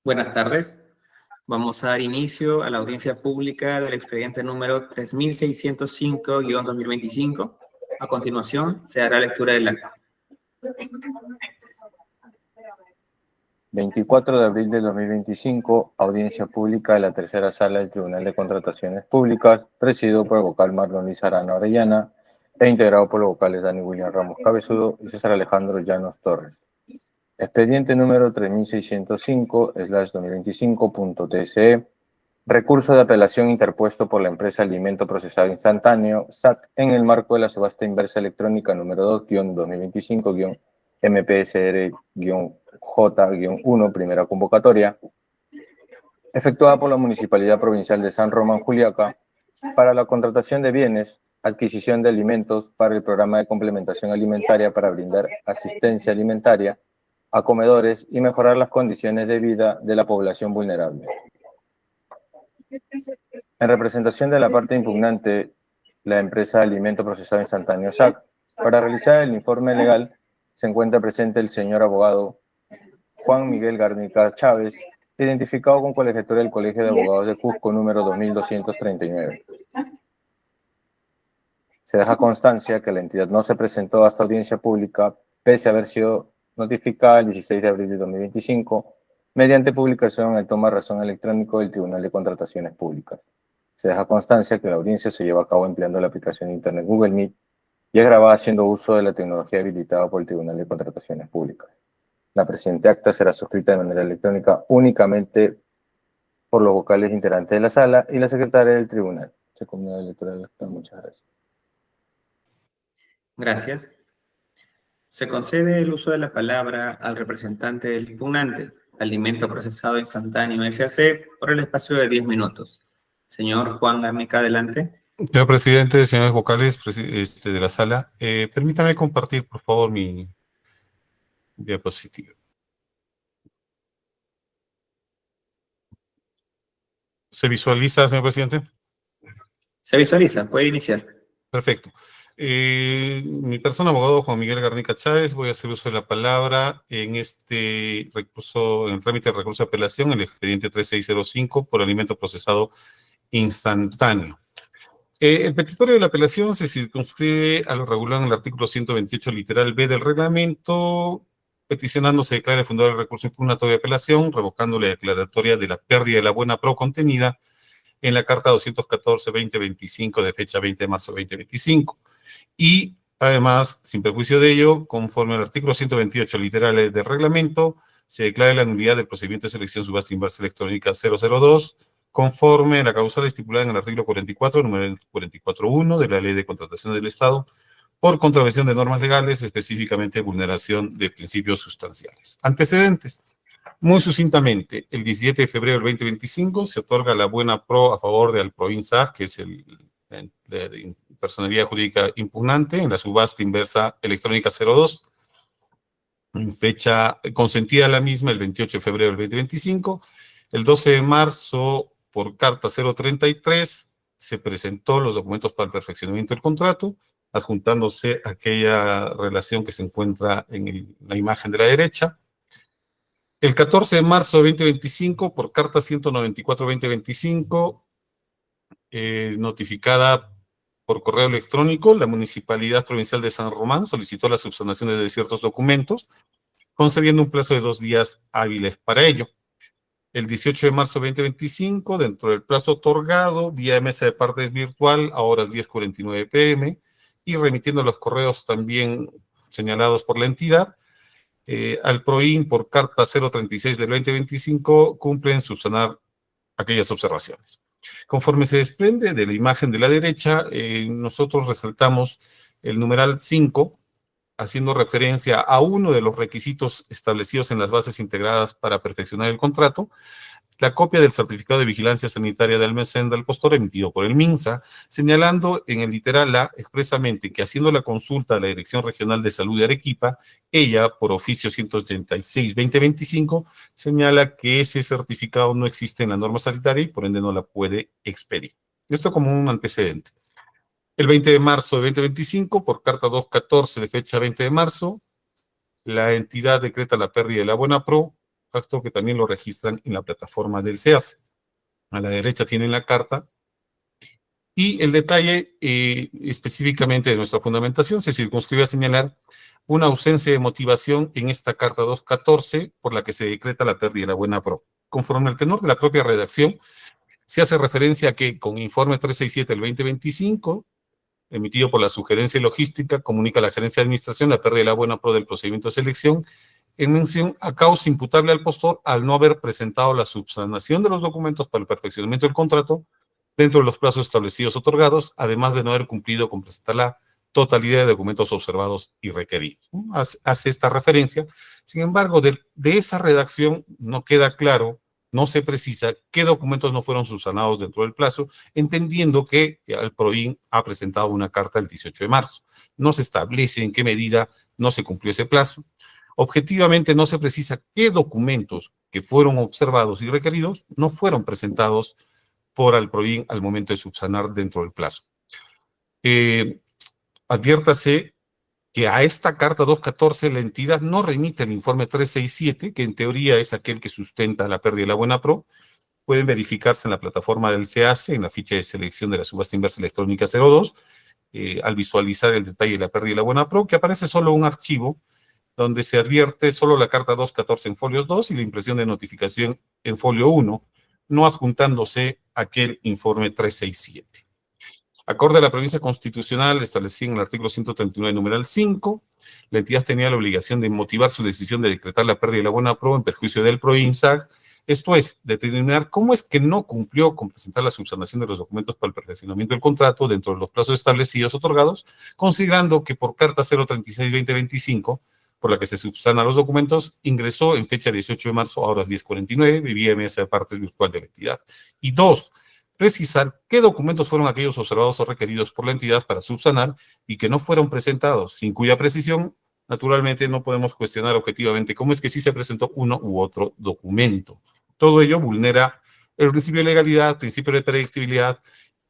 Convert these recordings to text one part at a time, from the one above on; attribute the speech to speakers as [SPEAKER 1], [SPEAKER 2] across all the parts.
[SPEAKER 1] Buenas tardes. Vamos a dar inicio a la audiencia pública del expediente número 3605-2025. A continuación, se hará lectura del acta.
[SPEAKER 2] 24 de abril de 2025, audiencia pública de la tercera sala del Tribunal de Contrataciones Públicas, presidido por el vocal Marlon Luis Arana Orellana e integrado por los vocales Dani William Ramos Cabezudo y César Alejandro Llanos Torres. Expediente número 3605/2025.tse. Recurso de apelación interpuesto por la empresa Alimento Procesado Instantáneo, SAC, en el marco de la subasta inversa electrónica número 2-2025-MPSR-J-1, primera convocatoria, efectuada por la Municipalidad Provincial de San Román, Juliaca, para la contratación de bienes, adquisición de alimentos para el programa de complementación alimentaria para brindar asistencia alimentaria a comedores y mejorar las condiciones de vida de la población vulnerable. En representación de la parte impugnante, la empresa Alimento Procesado Instantáneo SAC, para realizar el informe legal se encuentra presente el señor abogado Juan Miguel Garnica Chávez, identificado con colegiatura del Colegio de Abogados de Cusco número 2239. Se deja constancia que la entidad no se presentó a esta audiencia pública pese a haber sido notificada el 16 de abril de 2025 mediante publicación en el toma de razón electrónico del Tribunal de Contrataciones Públicas. Se deja constancia que la audiencia se lleva a cabo empleando la aplicación de Internet Google Meet y es grabada haciendo uso de la tecnología habilitada por el Tribunal de Contrataciones Públicas. La presente acta será suscrita de manera electrónica únicamente por los vocales integrantes de la sala y la secretaria del tribunal. Se comunica la lectura del acta. Muchas gracias.
[SPEAKER 1] Gracias. Se concede el uso de la palabra al representante del impugnante, Alimento Procesado Instantáneo SAC, por el espacio de 10 minutos. Señor Juan Garnica, adelante.
[SPEAKER 3] Señor presidente, señores vocales de la sala, permítame compartir, por favor, mi diapositiva. ¿Se visualiza, señor presidente?
[SPEAKER 1] Se visualiza, puede iniciar.
[SPEAKER 3] Perfecto. Mi persona, abogado Juan Miguel Garnica Chávez, voy a hacer uso de la palabra en este recurso, en el trámite de recurso de apelación, el expediente 3605 por alimento procesado instantáneo. El petitorio de la apelación se circunscribe a lo regulado en el artículo 128, literal B del reglamento. Peticionando se declara fundado el recurso impugnatorio de apelación, revocando la declaratoria de la pérdida de la buena pro contenida en la carta 214-2025 de fecha 20 de marzo de 2025. Y, además, sin perjuicio de ello, conforme al artículo 128, literal del reglamento, se declara la nulidad del procedimiento de selección subasta inversa electrónica 002, conforme a la causal estipulada en el artículo 44, número 44.1 de la Ley de Contratación del Estado, por contravención de normas legales, específicamente vulneración de principios sustanciales. Antecedentes. Muy sucintamente, el 17 de febrero del 2025 se otorga la buena pro a favor de Alproinsa, que es la personería jurídica impugnante, en la subasta inversa electrónica 02, en fecha consentida la misma el 28 de febrero del 2025. El 12 de marzo, por carta 033, se presentó los documentos para el perfeccionamiento del contrato, adjuntándose aquella relación que se encuentra en la imagen de la derecha. El 14 de marzo de 2025, por carta 194-2025, notificada por correo electrónico, la Municipalidad Provincial de San Román solicitó la subsanación de ciertos documentos, concediendo un plazo de 2 días hábiles para ello. El 18 de marzo de 2025, dentro del plazo otorgado, vía mesa de partes virtual a horas 10:49 p.m., y remitiendo los correos también señalados por la entidad, al PROIN por carta 036 del 2025 cumplen subsanar aquellas observaciones. Conforme se desprende de la imagen de la derecha, nosotros resaltamos el numeral 5, haciendo referencia a uno de los requisitos establecidos en las bases integradas para perfeccionar el contrato, la copia del certificado de vigilancia sanitaria de almacén del postor emitido por el MINSA, señalando en el literal A expresamente que haciendo la consulta a la Dirección Regional de Salud de Arequipa, ella, por oficio 186-2025, señala que ese certificado no existe en la norma sanitaria y por ende no la puede expedir. Esto como un antecedente. El 20 de marzo de 2025, por carta 214 de fecha 20 de marzo, la entidad decreta la pérdida de la buena pro, acto que también lo registran en la plataforma del SEACE. A la derecha tienen la carta. Y el detalle específicamente de nuestra fundamentación se circunscribe a señalar una ausencia de motivación en esta carta 214 por la que se decreta la pérdida de la buena pro. Conforme al tenor de la propia redacción, se hace referencia a que con informe 367 del 2025, emitido por la Sugerencia Logística, comunica a la Gerencia de Administración la pérdida de la buena pro del procedimiento de selección en mención a causa imputable al postor al no haber presentado la subsanación de los documentos para el perfeccionamiento del contrato dentro de los plazos establecidos otorgados, además de no haber cumplido con presentar la totalidad de documentos observados y requeridos. Hace esta referencia. Sin embargo, de esa redacción no queda claro, no se precisa qué documentos no fueron subsanados dentro del plazo, entendiendo que el PROIN ha presentado una carta el 18 de marzo. No se establece en qué medida no se cumplió ese plazo. Objetivamente no se precisa qué documentos que fueron observados y requeridos no fueron presentados por Alproin al momento de subsanar dentro del plazo. Adviértase que a esta carta 214 la entidad no remite el informe 367, que en teoría es aquel que sustenta la pérdida de la buena pro. Pueden verificarse en la plataforma del SEACE, en la ficha de selección de la subasta inversa electrónica 02, al visualizar el detalle de la pérdida de la buena pro, que aparece solo un archivo donde se advierte solo la carta 214 en folio 2 y la impresión de notificación en folio 1, no adjuntándose aquel informe 367. Acorde a la provincia constitucional establecida en el artículo 139, numeral 5, la entidad tenía la obligación de motivar su decisión de decretar la pérdida de la buena pro en perjuicio del PROINSAG, esto es, determinar cómo es que no cumplió con presentar la subsanación de los documentos para el perfeccionamiento del contrato dentro de los plazos establecidos otorgados, considerando que por carta 036-2025, por la que se subsanan los documentos, ingresó en fecha 18 de marzo a horas 10:49, vivía mesa de partes virtual de la entidad. Y 2, precisar qué documentos fueron aquellos observados o requeridos por la entidad para subsanar y que no fueron presentados, sin cuya precisión, naturalmente, no podemos cuestionar objetivamente cómo es que sí se presentó uno u otro documento. Todo ello vulnera el principio de legalidad, principio de predictibilidad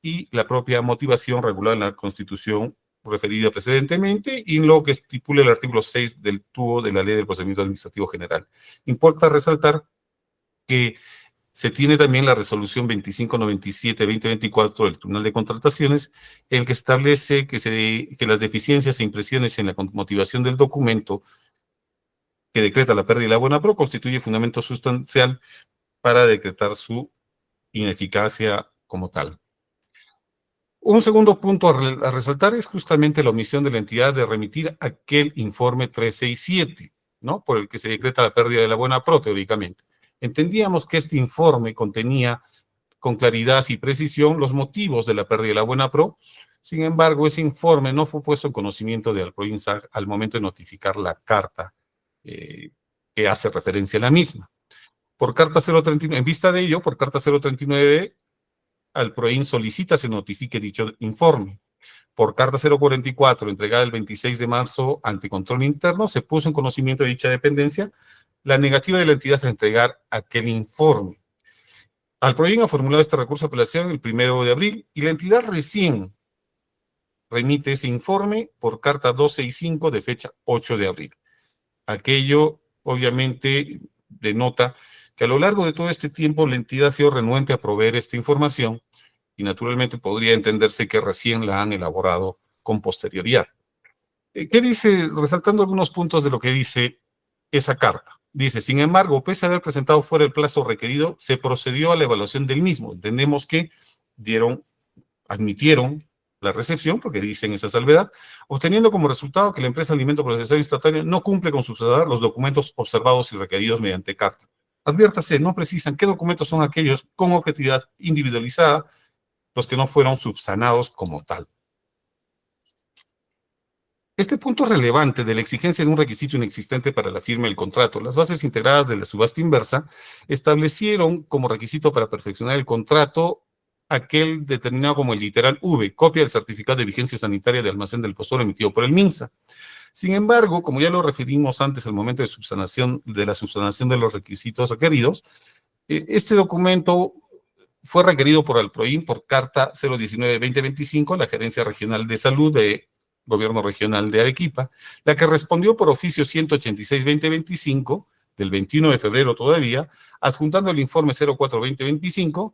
[SPEAKER 3] y la propia motivación regulada en la Constitución referida precedentemente y en lo que estipula el artículo 6 del TUO de la Ley del Procedimiento Administrativo General. Importa resaltar que se tiene también la resolución 2597-2024 del Tribunal de Contrataciones, en el que establece que las deficiencias e impresiones en la motivación del documento que decreta la pérdida de la buena pro constituye fundamento sustancial para decretar su ineficacia como tal. Un segundo punto a resaltar es justamente la omisión de la entidad de remitir aquel informe 367, ¿no? Por el que se decreta la pérdida de la buena pro, teóricamente. Entendíamos que este informe contenía con claridad y precisión los motivos de la pérdida de la buena pro. Sin embargo, ese informe no fue puesto en conocimiento de Alproinsac al momento de notificar la carta que hace referencia a la misma. Por carta 039, en vista de ello, por carta 039, Alproin solicita se notifique dicho informe. Por carta 044, entregada el 26 de marzo ante control interno, se puso en conocimiento de dicha dependencia la negativa de la entidad a entregar aquel informe. Alproin ha formulado este recurso de apelación el 1 de abril y la entidad recién remite ese informe por carta 265 de fecha 8 de abril. Aquello, obviamente, denota que a lo largo de todo este tiempo la entidad ha sido renuente a proveer esta información y naturalmente podría entenderse que recién la han elaborado con posterioridad. ¿Qué dice? Resaltando algunos puntos de lo que dice esa carta. Dice, sin embargo, pese a haber presentado fuera el plazo requerido, se procedió a la evaluación del mismo. Entendemos que admitieron la recepción, porque dicen esa salvedad, obteniendo como resultado que la empresa Alimento Procesado Instantáneo no cumple con subsanar los documentos observados y requeridos mediante carta. Adviértase, no precisan qué documentos son aquellos con objetividad individualizada, los que no fueron subsanados como tal. Este punto es relevante de la exigencia de un requisito inexistente para la firma del contrato. Las bases integradas de la subasta inversa establecieron como requisito para perfeccionar el contrato aquel determinado como el literal V, copia del certificado de vigencia sanitaria de almacén del postor emitido por el MINSA. Sin embargo, como ya lo referimos antes al momento de la subsanación de los requisitos requeridos, este documento fue requerido por Alproin por carta 019-2025, la Gerencia Regional de Salud de Gobierno Regional de Arequipa, la que respondió por oficio 186-2025, del 21 de febrero todavía, adjuntando el informe 04-2025,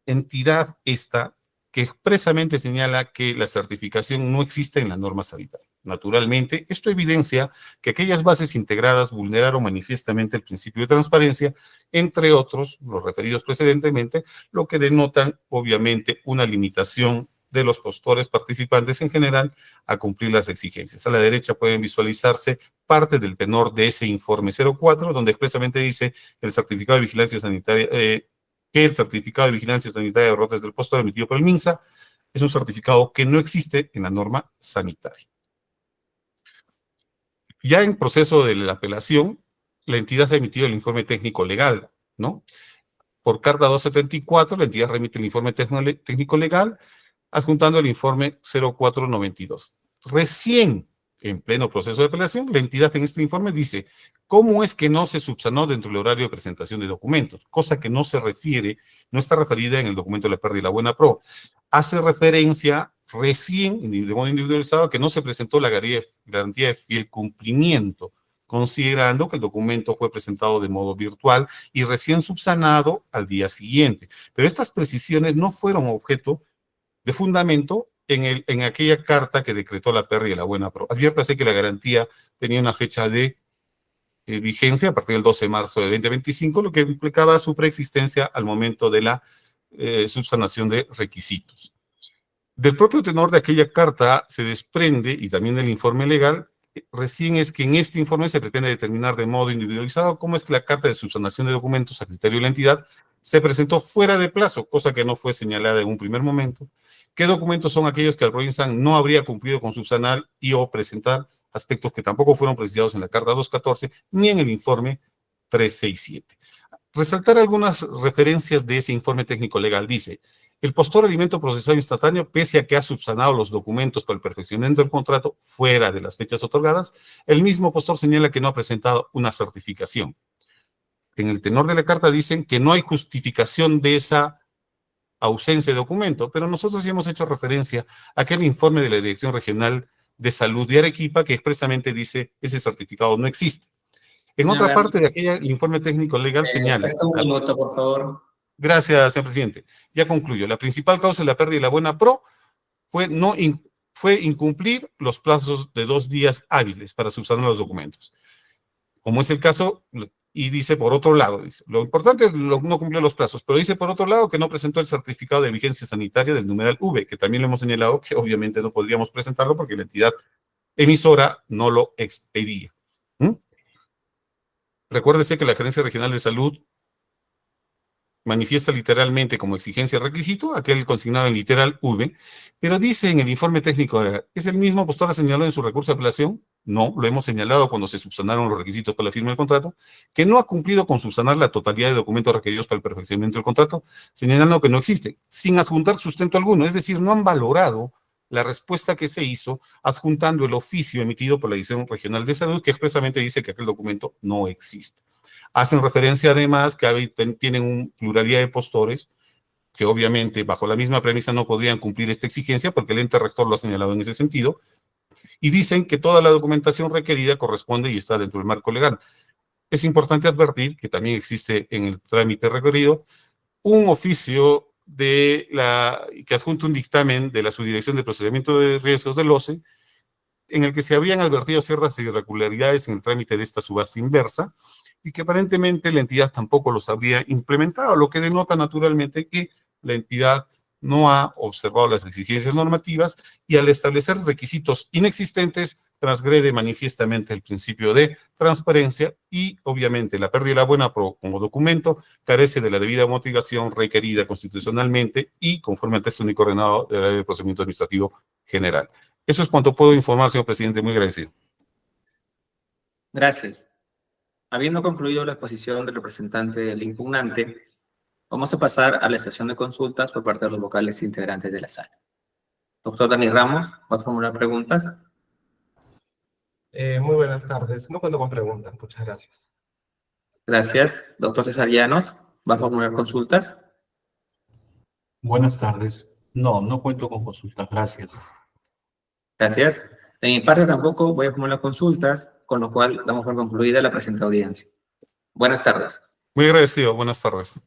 [SPEAKER 3] entidad esta que expresamente señala que la certificación no existe en la norma sanitaria. Naturalmente, esto evidencia que aquellas bases integradas vulneraron manifiestamente el principio de transparencia, entre otros, los referidos precedentemente, lo que denotan, obviamente, una limitación de los postores participantes en general a cumplir las exigencias. A la derecha pueden visualizarse parte del tenor de ese informe 04, donde expresamente dice el certificado de vigilancia sanitaria, que el certificado de vigilancia sanitaria de brotes del postor emitido por el MINSA es un certificado que no existe en la norma sanitaria. Ya en proceso de la apelación, la entidad ha emitido el informe técnico legal, ¿no? Por carta 274, la entidad remite el informe técnico legal, adjuntando el informe 0492. Recién, en pleno proceso de apelación, la entidad en este informe dice cómo es que no se subsanó dentro del horario de presentación de documentos, cosa que no se refiere, no está referida en el documento de la pérdida y la buena pro. Hace referencia recién, de modo individualizado, a que no se presentó la garantía de fiel cumplimiento, considerando que el documento fue presentado de modo virtual y recién subsanado al día siguiente. Pero estas precisiones no fueron objeto de fundamento en aquella carta que decretó la pérdida y la buena pro. Adviértase que la garantía tenía una fecha de vigencia a partir del 12 de marzo de 2025, lo que implicaba su preexistencia al momento de la subsanación de requisitos. Del propio tenor de aquella carta se desprende, y también del informe legal, recién es que en este informe se pretende determinar de modo individualizado cómo es que la carta de subsanación de documentos a criterio de la entidad se presentó fuera de plazo, cosa que no fue señalada en un primer momento. ¿Qué documentos son aquellos que el Proinsan no habría cumplido con subsanar y o presentar aspectos que tampoco fueron precisados en la carta 214 ni en el informe 367? Resaltar algunas referencias de ese informe técnico legal. Dice, el postor alimento procesado instantáneo, pese a que ha subsanado los documentos para el perfeccionamiento del contrato fuera de las fechas otorgadas, el mismo postor señala que no ha presentado una certificación. En el tenor de la carta dicen que no hay justificación de esa ausencia de documento, pero nosotros ya hemos hecho referencia a aquel informe de la Dirección Regional de Salud de Arequipa que expresamente dice ese certificado no existe. En otra parte de aquel informe técnico legal señala...
[SPEAKER 1] Un minuto, por favor.
[SPEAKER 3] Gracias, señor presidente. Ya concluyo. La principal causa de la pérdida de la buena pro fue incumplir los plazos de 2 días hábiles para subsanar los documentos. Como es el caso, y dice por otro lado, dice, lo importante es no cumplir los plazos, pero dice por otro lado que no presentó el certificado de vigencia sanitaria del numeral V, que también le hemos señalado que obviamente no podríamos presentarlo porque la entidad emisora no lo expedía. Recuérdese que la Gerencia Regional de Salud manifiesta literalmente como exigencia requisito aquel consignado en literal V, pero dice en el informe técnico, ¿es el mismo postor señaló en su recurso de apelación? No, lo hemos señalado cuando se subsanaron los requisitos para la firma del contrato, que no ha cumplido con subsanar la totalidad de documentos requeridos para el perfeccionamiento del contrato, señalando que no existe, sin adjuntar sustento alguno, es decir, no han valorado la respuesta que se hizo adjuntando el oficio emitido por la Dirección Regional de Salud, que expresamente dice que aquel documento no existe. Hacen referencia además que tienen una pluralidad de postores que obviamente bajo la misma premisa no podrían cumplir esta exigencia porque el ente rector lo ha señalado en ese sentido, y dicen que toda la documentación requerida corresponde y está dentro del marco legal. Es importante advertir que también existe en el trámite requerido un oficio que adjunta un dictamen de la Subdirección de Procedimiento de Riesgos del OCE, en el que se habían advertido ciertas irregularidades en el trámite de esta subasta inversa, y que aparentemente la entidad tampoco los habría implementado, lo que denota naturalmente que la entidad no ha observado las exigencias normativas y al establecer requisitos inexistentes transgrede manifiestamente el principio de transparencia y obviamente la pérdida de la buena pro como documento carece de la debida motivación requerida constitucionalmente y conforme al texto único ordenado de la Ley de Procedimiento Administrativo General. Eso es cuanto puedo informar, señor presidente. Muy agradecido.
[SPEAKER 1] Gracias. Habiendo concluido la exposición del representante del impugnante, vamos a pasar a la estación de consultas por parte de los vocales integrantes de la sala. Doctor Dani Ramos, ¿va a formular preguntas?
[SPEAKER 4] Muy buenas tardes. No cuento con preguntas. Muchas gracias.
[SPEAKER 1] Gracias. Doctor César Llanos, ¿va a formular consultas?
[SPEAKER 5] Buenas tardes. No cuento con consultas. Gracias.
[SPEAKER 1] Gracias. De mi parte tampoco voy a formular consultas, con lo cual damos por concluida la presente audiencia. Buenas tardes.
[SPEAKER 3] Muy agradecido. Buenas tardes.